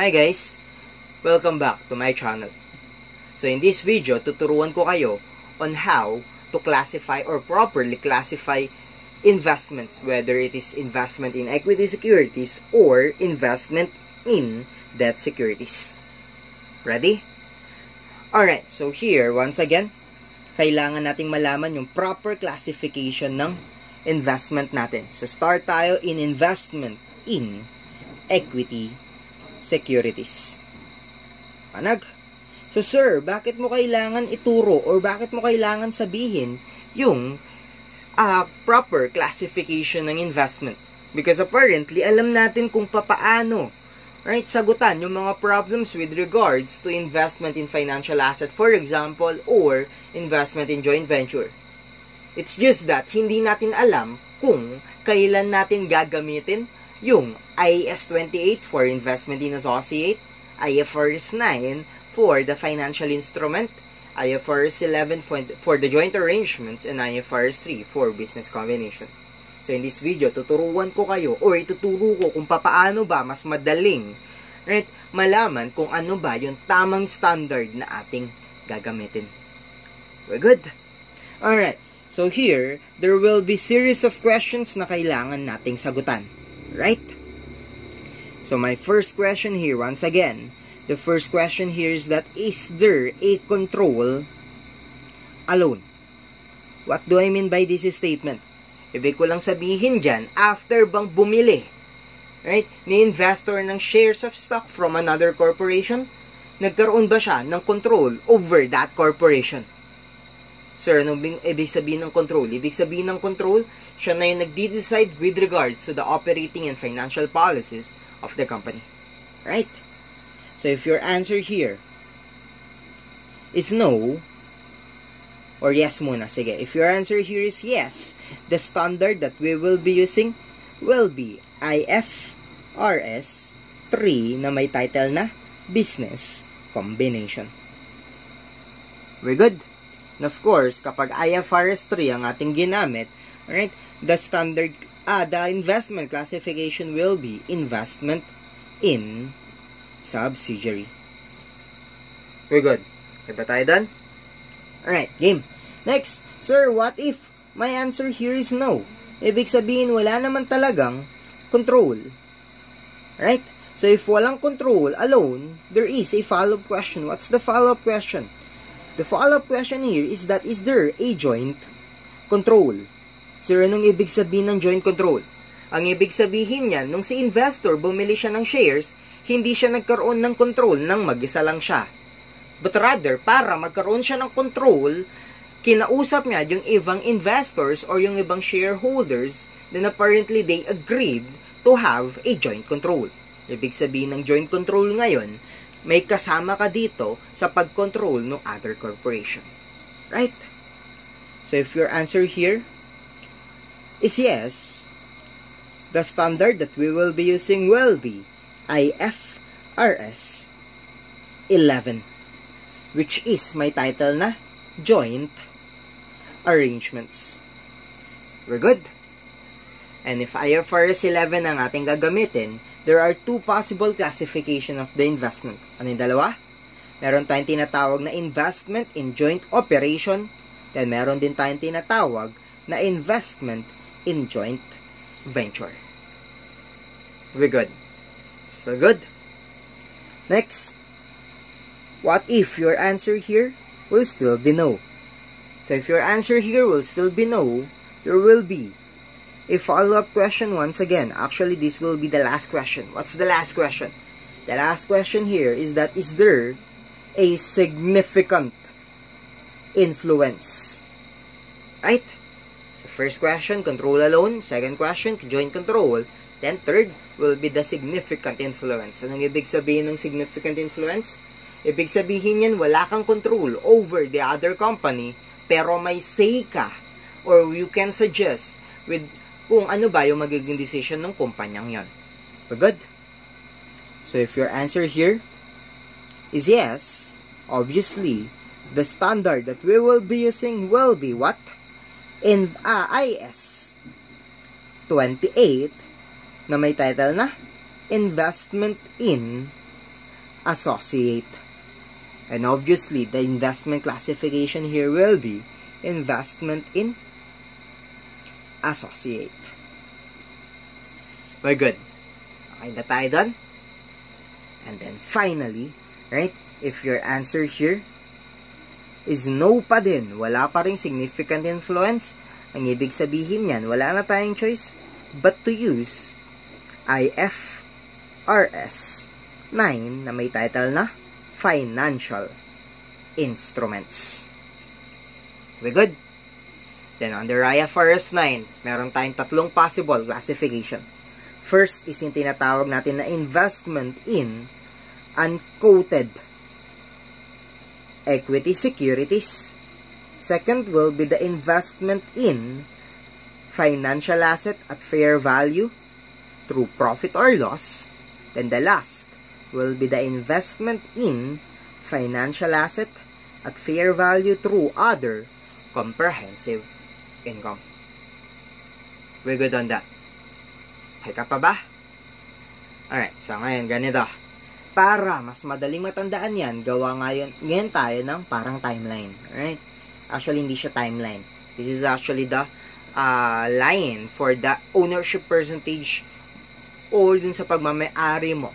Hi guys! Welcome back to my channel. So in this video, tuturuan ko kayo on how to classify or properly classify investments, whether it is investment in equity securities or investment in debt securities. Ready? Alright, so here, once again, kailangan nating malaman yung proper classification ng investment natin. So start tayo in investment in equity securities. Panag? So sir, bakit mo kailangan ituro or bakit mo kailangan sabihin yung proper classification ng investment? Because apparently, alam natin kung papaano sagutan yung mga problems with regards to investment in financial asset, for example, or investment in joint venture. It's just that hindi natin alam kung kailan natin gagamitin yung IAS 28 for investment in associate, IFRS 9 for the financial instrument, IFRS 11 for the joint arrangements, and IFRS 3 for business combination. So in this video, tuturuan ko kayo or ituturo ko kung paano ba mas madaling malaman kung ano ba yung tamang standard na ating gagamitin. We're good? Alright, so here, there will be series of questions na kailangan nating sagutan. Right? So my first question here, once again, the first question here is that, is there a control alone? What do I mean by this statement? Ibig ko lang sabihin dyan, after bang bumili, ni investor ng shares of stock from another corporation, nagkaroon ba siya ng control over that corporation? Sir, anong ibig sabihin ng control? Ibig sabihin ng control, siya na yung nagde-decide with regards to the operating and financial policies of the company. Right? So if your answer here is no, or yes muna, sige. If your answer here is yes, the standard that we will be using will be IFRS 3 na may title na Business Combination. We're good? And of course, kapag IFRS 3 ang ating ginamit, right, the standard, the investment classification will be investment in subsidiary. We're good. Okay ba tayo done? Alright, game. Next, sir, what if my answer here is no? Ibig sabihin, wala naman talagang control. Right? So, if walang control alone, there is a follow-up question. What's the follow-up question? The follow-up question here is that, is there a joint control? Sir, anong ibig sabihin ng joint control? Ang ibig sabihin niyan, nung si investor bumili siya ng shares, hindi siya nagkaroon ng control nang mag-isa lang siya. But rather, para magkaroon siya ng control, kinausap niya yung ibang investors or yung ibang shareholders, then apparently they agreed to have a joint control. Ibig sabihin ng joint control ngayon, may kasama ka dito sa pag-control ng other corporation. Right? So if your answer here is yes, the standard that we will be using will be IFRS 11, which is my title na Joint Arrangements. We're good? And if IFRS 11 ang ating gagamitin, there are two possible classification of the investment. Ano yung dalawa? Meron tayong tinatawag na investment in joint operation, then meron din tayong tinatawag na investment in joint venture. We're good? Still good? Next, what if your answer here will still be no? So if your answer here will still be no, there will be a follow-up question once again. Actually, this will be the last question. What's the last question? The last question here is that, is there a significant influence? Right? So first question, control alone. Second question, joint control. Then third will be the significant influence. Anong ibig sabihin ng significant influence? Ibig sabihin yan, wala kang control over the other company, pero may say ka, or you can suggest with kung ano ba yung magiging decision ng kumpanyang yon. We're good? So if your answer here is yes, obviously, the standard that we will be using will be what? In IAS 28 na may title na Investment in associate. And obviously, the investment classification here will be investment in associate. We're good. Okay na tayo dun? And then finally, right, if your answer here is no pa din, wala pa ring significant influence, ang ibig sabihin yan, wala na tayong choice but to use IFRS 9 na may title na Financial Instruments. We good? Then under IFRS 9, meron tayong tatlong possible classification. First is yung tinatawag natin na investment in unquoted equity securities. Second will be the investment in financial asset at fair value through profit or loss. Then the last will be the investment in financial asset at fair value through other comprehensive income. We're good on that. Okay ka pa ba? Alright, so ngayon ganito. Para mas madaling matandaan yan, gawa ngayon tayo ng parang timeline. Alright? Actually, hindi siya timeline. This is actually the line for the ownership percentage o dun sa pagmamayari mo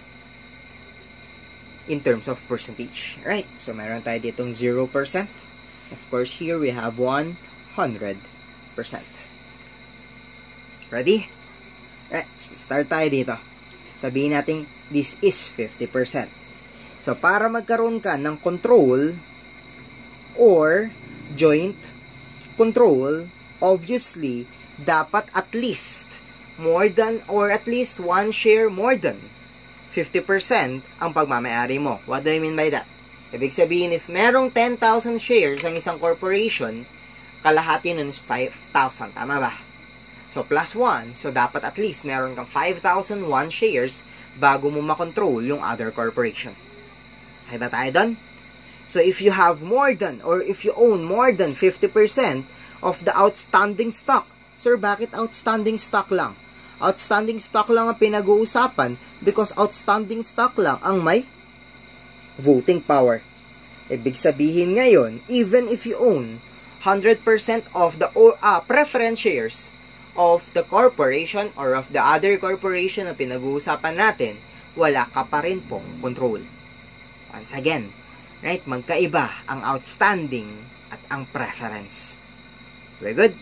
in terms of percentage. Right? So, meron tayo ditong 0%. Of course, here we have 100%. Ready? Right. Start tayo dito. Sabihin natin, this is 50%. So, para magkaroon ka ng control or joint control, obviously, dapat at least more than or at least one share more than 50% ang pagmamayari mo. What do I mean by that? Ibig sabihin, if merong 10,000 shares ang isang corporation, kalahati nun is 5,000. Tama ba? So, plus 1. So, dapat at least meron kang 5,001 shares bago mo makontrol yung other corporation. Okay ba tayo doon? So, if you have more than or if you own more than 50% of the outstanding stock, sir, bakit outstanding stock lang? Outstanding stock lang ang pinag-uusapan because outstanding stock lang ang may voting power. Ibig sabihin ngayon, even if you own 100% of the preference shares of the corporation or of the other corporation na pinag-uusapan natin, wala ka pa rin pong control. Once again, right, magkaiba ang outstanding at ang preference. Very good?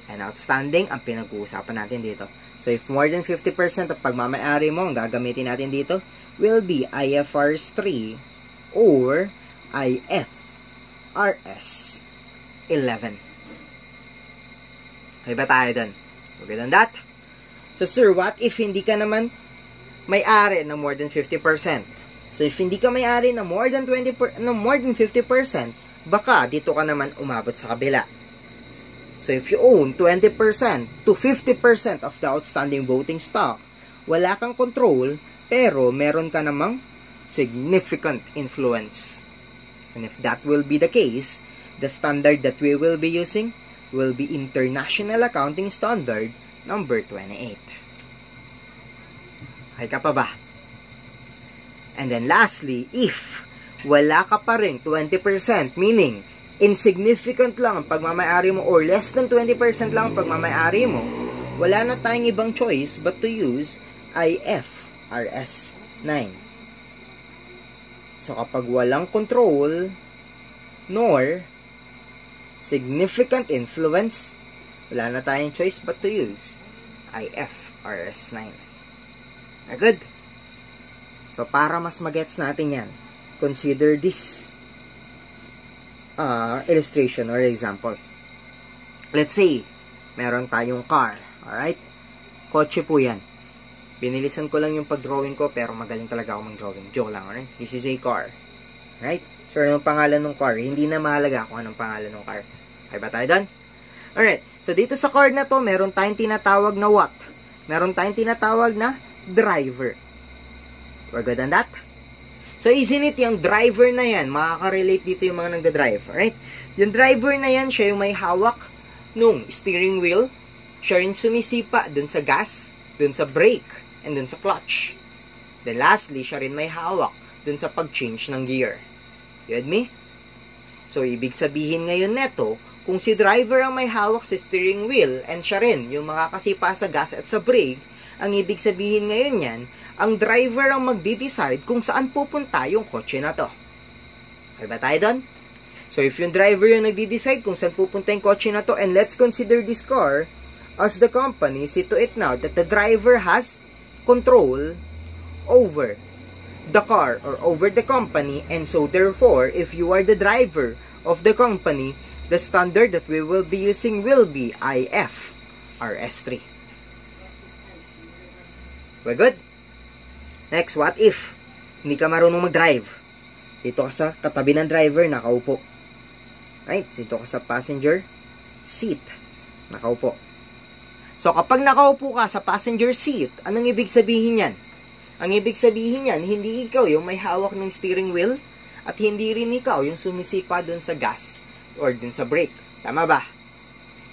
And outstanding ang pinag-uusapan natin dito. So, if more than 50% of pagmamayari mo ang gagamitin natin dito will be IFRS 3 or IFRS 11. Okay ba tayo dun? Okay on that? So, sir, what if hindi ka naman may-ari ng more than 50%? So, if hindi ka may-ari ng more than 50%, baka dito ka naman umabot sa kabila. So, if you own 20% to 50% of the outstanding voting stock, wala kang control, pero meron ka namang significant influence. And if that will be the case, the standard that we will be using will be International Accounting Standard number 28. Okay ka pa ba? And then lastly, if wala ka pa rin 20%, meaning insignificant lang ang pagmamayari mo or less than 20% lang ang pagmamayari mo, wala na tayong ibang choice but to use IFRS 9. So, kapag walang control nor significant influence, wala na tayong choice but to use IFRS 9. Good? So, para mas magets natin yan, consider this illustration or example. Let's say, meron tayong car. Alright? Kotse po yan. Binilisan ko lang yung pag-drawing ko, pero magaling talaga ako mag-drawing. Joke lang, alright? This is a car. Right? So, anong pangalan ng car? Hindi na mahalaga kung anong pangalan ng car. Okay ba tayo doon? Alright. So, dito sa car na to, meron tayong tinatawag na what? Meron tayong tinatawag na driver. We're good on that? So, isn't it yung driver na yan, makaka-relate dito yung mga nagda-drive, right? Yung driver na yan, siya yung may hawak nung steering wheel, siya rin sumisipa dun sa gas, dun sa brake, and dun sa clutch. Then lastly, siya rin may hawak dun sa pag-change ng gear. You with me? So, ibig sabihin ngayon neto, kung si driver ang may hawak sa steering wheel and siya rin yung makakasipa sa gas at sa brake, ang ibig sabihin ngayon yan, ang driver ang magdi-decide kung saan pupunta yung kotse na to. Okay ba tayo doon? So, if yung driver yung nagdi-decide kung saan pupunta yung kotse na to, and let's consider this car as the company, see to it now that the driver has control over the car or over the company, and so therefore, if you are the driver of the company, the standard that we will be using will be IF RS3. We're good? Next, what if hindi ka marunong mag-drive? Dito ka sa katabi ng driver, nakaupo. Right? Dito ka sa passenger seat, nakaupo. So, kapag nakaupo ka sa passenger seat, anong ibig sabihin yan? Ang ibig sabihin yan, hindi ikaw yung may hawak ng steering wheel at hindi rin ikaw yung sumisipa dun sa gas or dun sa brake. Tama ba?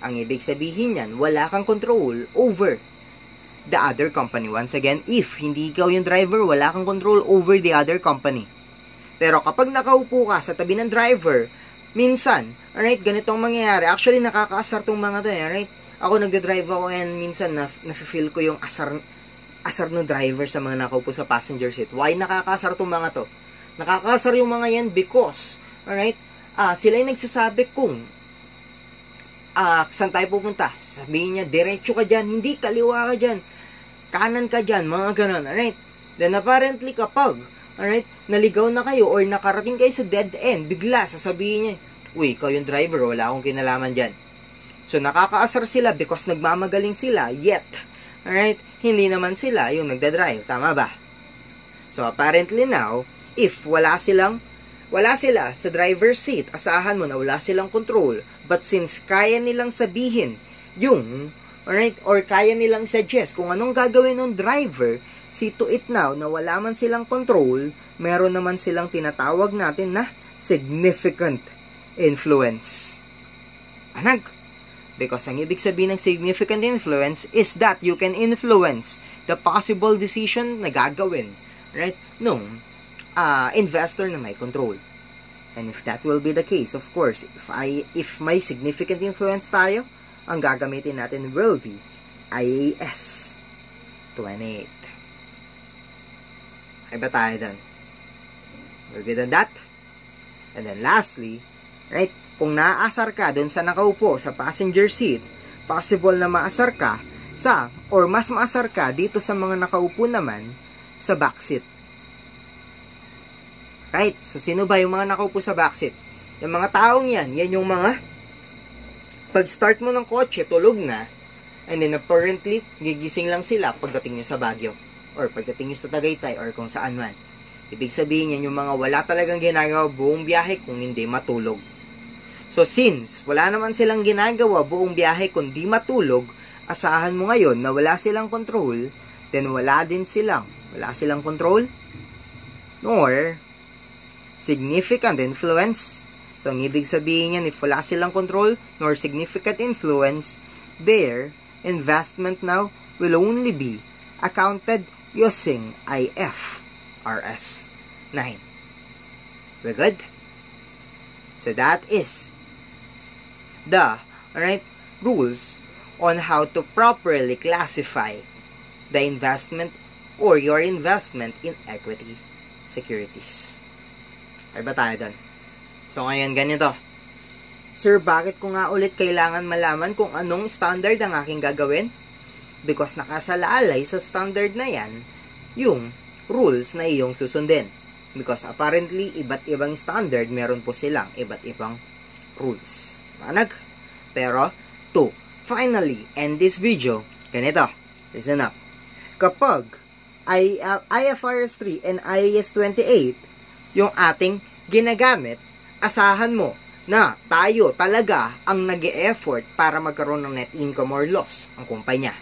Ang ibig sabihin yan, wala kang control over the other company. Once again, if hindi ikaw yung driver, wala kang control over the other company. Pero kapag nakaupo ka sa tabi ng driver, minsan, alright, ganitong mangyayari. Actually, nakakaasar tong mga to, alright? Ako nagdadrive ako and minsan na-feel ko yung asar no driver sa mga nakaupo sa passenger seat. Why nakakasar tong mga to? Nakakasar yung mga yan because, alright, sila yung nagsasabi kung saan tayo pupunta. Sabihin niya, diretso ka dyan, hindi, kaliwa ka dyan, kanan ka dyan, mga ganon, alright? Then apparently kapag, alright, naligaw na kayo or nakarating kayo sa dead end, bigla sasabihin niya, uy, ikaw yung driver, wala akong kinalaman dyan. So nakakaasar sila because nagmamagaling sila, yet, alright, hindi naman sila yung nagdadrive. Tama ba? So, apparently now, if wala sila sa driver's seat, asahan mo na wala silang control. But since kaya nilang sabihin yung, alright, or kaya nilang suggest kung anong gagawin ng driver, see to it now na wala man silang control, meron naman silang tinatawag natin na significant influence. Anag? Because ang ibig sabihin ng significant influence is that you can influence the possible decision na gagawin, right, nung investor na may control. And if that will be the case, of course, if may significant influence tayo, ang gagamitin natin will be IAS 28. Ay ba tayo dun? We're good on that? And then lastly, right, kung naaasar ka dun sa nakaupo sa passenger seat, possible na maasar ka sa, or mas maasar ka dito sa mga nakaupo naman sa backseat. Right? So, sino ba yung mga nakaupo sa backseat? Yung mga taong yan yung mga pag-start mo ng kotse, tulog na, and then apparently, gigising lang sila pagdating nyo sa Baguio, or pagdating nyo sa Tagaytay, or kung saan man. Ibig sabihin yan, yung mga wala talagang ginagawa buong biyahe kung hindi matulog. So, since wala naman silang ginagawa buong biyahe kundi matulog, asahan mo ngayon na wala silang control, then wala silang control, nor significant influence. So, ang ibig sabihin yan, if wala silang control, nor significant influence, their investment now will only be accounted using IFRS 9. We're good? So, that is the rules on how to properly classify the investment or your investment in equity securities. Ay ba tayo doon? So ngayon ganito. Sir, bakit ko nga ulit kailangan malaman kung anong standard ang aking gagawin? Because nakasalalay sa standard na yan yung rules na iyong susundin. Because apparently, iba't ibang standard, meron po silang iba't ibang rules. Manag? Pero, to finally end this video, ganito, listen up. Kapag IFRS 3 and IAS 28 yung ating ginagamit, asahan mo na tayo talaga ang nag-e-effort para magkaroon ng net income or loss ang kumpanya.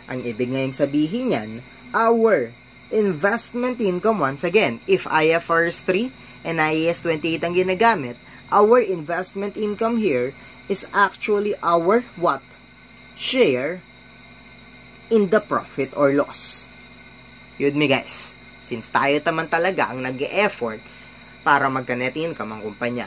Ang ibig ngayong sabihin yan, our investment income, once again, if IFRS 3 and IAS 28 ang ginagamit, our investment income here is actually our what? Share in the profit or loss. You with me, guys? Since tayo naman talaga ang nag-e-effort para magka-net income ang kumpanya.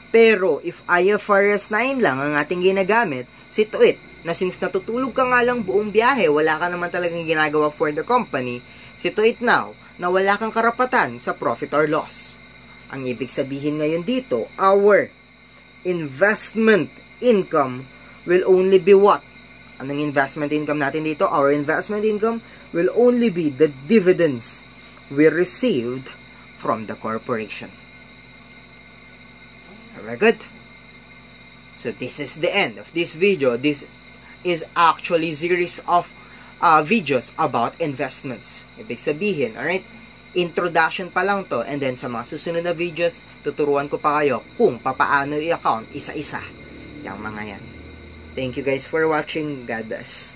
Pero, if IFRS 9 lang ang ating ginagamit, sit it, na since natutulog ka nga lang buong biyahe, wala ka naman talagang ginagawa for the company, sit it now, na wala kang karapatan sa profit or loss. Ang ibig sabihin ngayon dito, our investment income will only be what? Anong investment income natin dito? Our investment income will only be the dividends we received from the corporation. Very good. So this is the end of this video. This is actually series of videos about investments. Ibig sabihin, alright? Introduction pa lang to, and then sa mga susunod na videos, tuturuan ko pa kayo kung papaano i-account isa-isa yung mga yan. Thank you guys for watching. God bless.